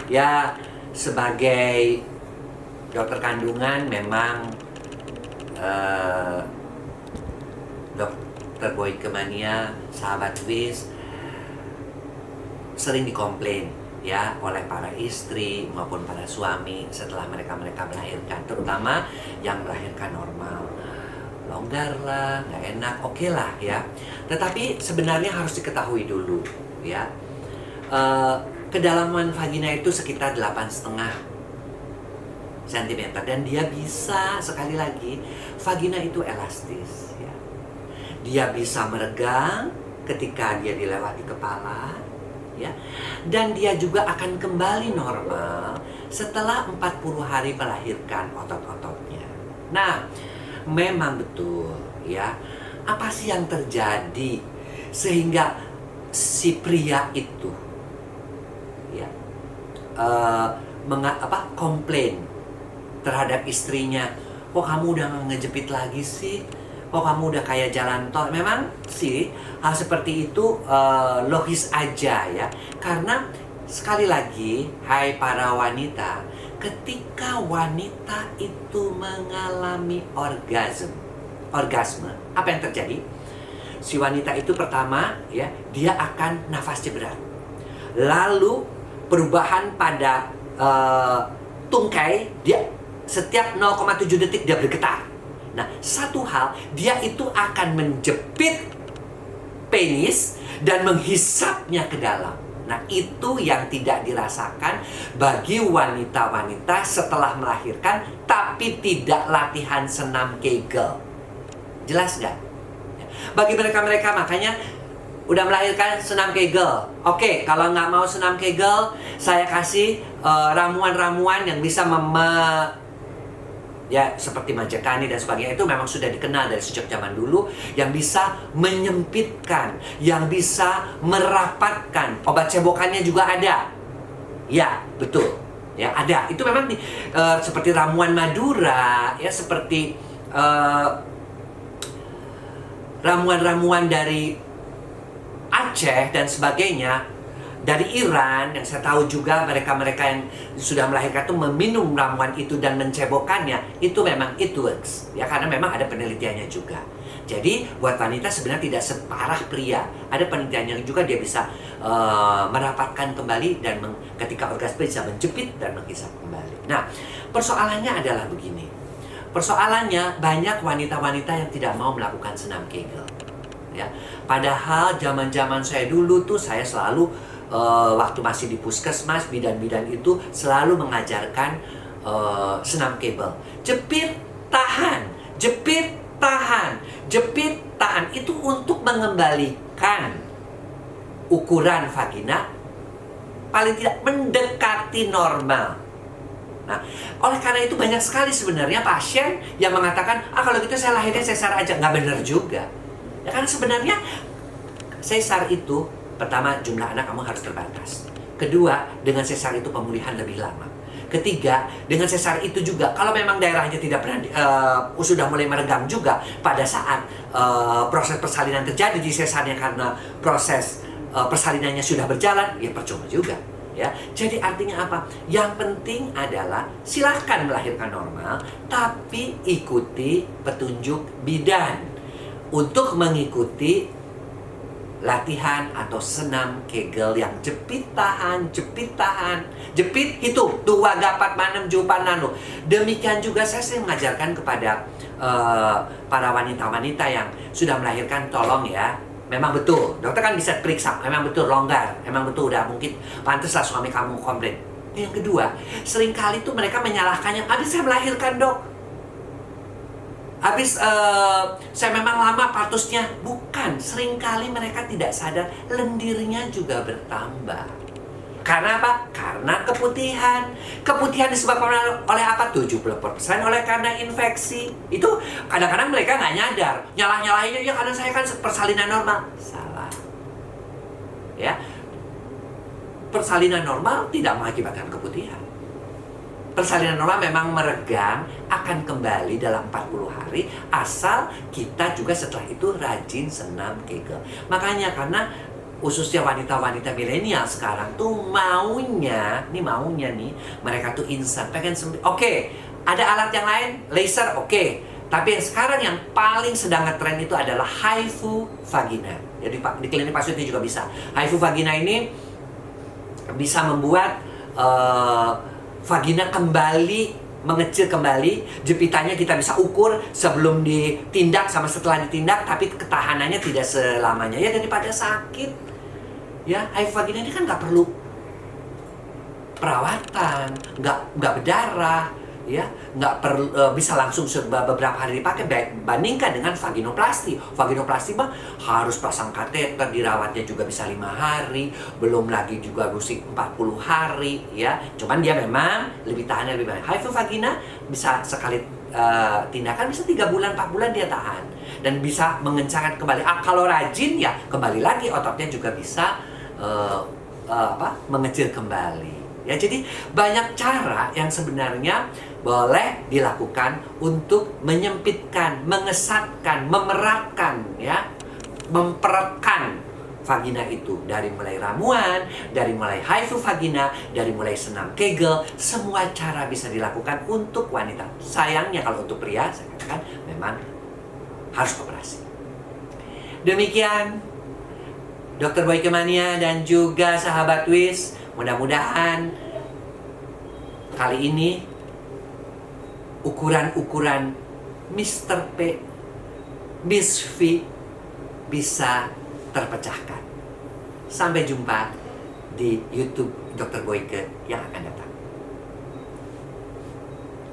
Ya, sebagai dokter kandungan memang Dokter Boyke Mania, sahabat Wiz, sering dikomplain ya oleh para istri maupun para suami setelah mereka melahirkan, terutama yang melahirkan normal. Longgar lah, nggak enak, oke lah ya. Tetapi sebenarnya harus diketahui dulu ya, kedalaman vagina itu sekitar 8,5 cm, dan dia bisa, sekali lagi, vagina itu elastis ya. Dia bisa meregang ketika dia dilewati kepala ya, dan dia juga akan kembali normal setelah 40 hari melahirkan otot-ototnya. Nah, memang betul ya, apa sih yang terjadi sehingga si pria itu ya komplain terhadap istrinya, kok kamu udah ngejepit lagi sih, kok kamu udah kayak jalan tol. Memang sih hal seperti itu logis aja ya, karena sekali lagi, hai para wanita, ketika wanita itu mengalami orgasme, apa yang terjadi? Si wanita itu pertama ya, dia akan nafasnya berat, lalu perubahan pada tungkai, dia setiap 0,7 detik dia bergetar. Nah, satu hal, dia itu akan menjepit penis dan menghisapnya ke dalam. Nah, itu yang tidak dirasakan bagi wanita-wanita setelah melahirkan tapi tidak latihan senam Kegel. Jelas nggak? Bagi mereka-mereka makanya udah melahirkan senam Kegel. Oke, kalau nggak mau senam Kegel, saya kasih ramuan-ramuan yang bisa ya seperti Majakani dan sebagainya, itu memang sudah dikenal dari sejak zaman dulu, yang bisa menyempitkan, yang bisa merapatkan. Obat cebokannya juga ada. Ya, betul. Ya, ada. Itu memang seperti ramuan Madura, ya seperti ramuan-ramuan dari Aceh dan sebagainya. Dari Iran, yang saya tahu juga mereka-mereka yang sudah melahirkan itu meminum ramuan itu dan mencebokkannya, itu memang it works ya, karena memang ada penelitiannya juga. Jadi buat wanita sebenarnya tidak separah pria. Ada penelitiannya juga, dia bisa merapatkan kembali dan ketika orgasme bisa menjepit dan menghisap kembali. Nah, persoalannya adalah begini. Persoalannya banyak wanita-wanita yang tidak mau melakukan senam Kegel ya. Padahal zaman-zaman saya dulu tuh, saya selalu waktu masih di puskesmas, bidan-bidan itu selalu mengajarkan senam Kegel. Jepit, tahan, jepit, tahan, jepit, tahan. Itu untuk mengembalikan ukuran vagina paling tidak mendekati normal. Nah, oleh karena itu banyak sekali sebenarnya pasien yang mengatakan, kalau gitu saya lahirnya sesar aja. Nggak benar juga. Ya, karena sebenarnya sesar itu, pertama, jumlah anak kamu harus terbatas. Kedua, dengan sesar itu pemulihan lebih lama. Ketiga, dengan sesar itu juga, kalau memang daerahnya tidak pernah sudah mulai meregang juga pada saat proses persalinan terjadi di sesarnya, karena proses persalinannya sudah berjalan, ya percuma juga. Ya, jadi artinya apa? Yang penting adalah silahkan melahirkan normal, tapi ikuti petunjuk bidan untuk mengikuti latihan atau senam Kegel yang jepit tahan, jepit tahan, jepit hitung 2 dapat manem jupan nano. Demikian juga saya sering mengajarkan kepada para wanita-wanita yang sudah melahirkan, tolong ya, memang betul, dokter kan bisa periksa, memang betul longgar, memang betul udah mungkin pantaslah suami kamu komplain. Yang kedua, seringkali tuh mereka menyalahkannya, habis saya melahirkan dok, habis saya memang lama patusnya. Bukan, seringkali mereka tidak sadar lendirnya juga bertambah. Karena apa? Karena keputihan. Keputihan disebabkan oleh apa? 70% oleh karena infeksi. Itu kadang-kadang mereka nggak nyadar. Nyalah-nyalahinnya, ya karena saya kan persalinan normal. Salah. Ya, persalinan normal tidak mengakibatkan keputihan. Persalinan normal memang meregang, akan kembali dalam 40 hari asal kita juga setelah itu rajin senam Kegel. Makanya karena khususnya wanita-wanita milenial sekarang tuh maunya nih, mereka tuh instan, pengen Oke, ada alat yang lain, laser, oke. Tapi yang sekarang yang paling sedang ngetren itu adalah HIFU vagina. Jadi di klinik Pak Sutri juga bisa. HIFU vagina ini bisa membuat vagina kembali mengecil kembali, jepitannya kita bisa ukur sebelum ditindak sama setelah ditindak, tapi ketahanannya tidak selamanya ya, daripada sakit. Ya, HIFU vagina ini kan nggak perlu perawatan, nggak berdarah, ya, nggak perlu bisa langsung beberapa hari dipakai. Bandingkan dengan vaginoplasti. Vaginoplasti mah harus pasang kateter, dirawatnya juga bisa 5 hari, belum lagi juga mesti 40 hari, ya. Cuman dia memang lebih tahan lebih banyak. HIFU vagina bisa sekali tindakan bisa 3 bulan 4 bulan dia tahan dan bisa mengencangkan kembali. Kalau rajin ya kembali lagi ototnya juga bisa mengecil kembali. Ya, jadi banyak cara yang sebenarnya boleh dilakukan untuk menyempitkan, mengesatkan, memeratkan, ya, memperetkan vagina itu. Dari mulai ramuan, dari mulai HIFU vagina, dari mulai senam Kegel, semua cara bisa dilakukan untuk wanita. Sayangnya kalau untuk pria, saya katakan memang harus operasi. Demikian Dr. Boyke Mania dan juga sahabat WIS. Mudah-mudahan kali ini ukuran-ukuran Mr. P, Miss V bisa terpecahkan. Sampai jumpa di YouTube Dr. Boyke yang akan datang.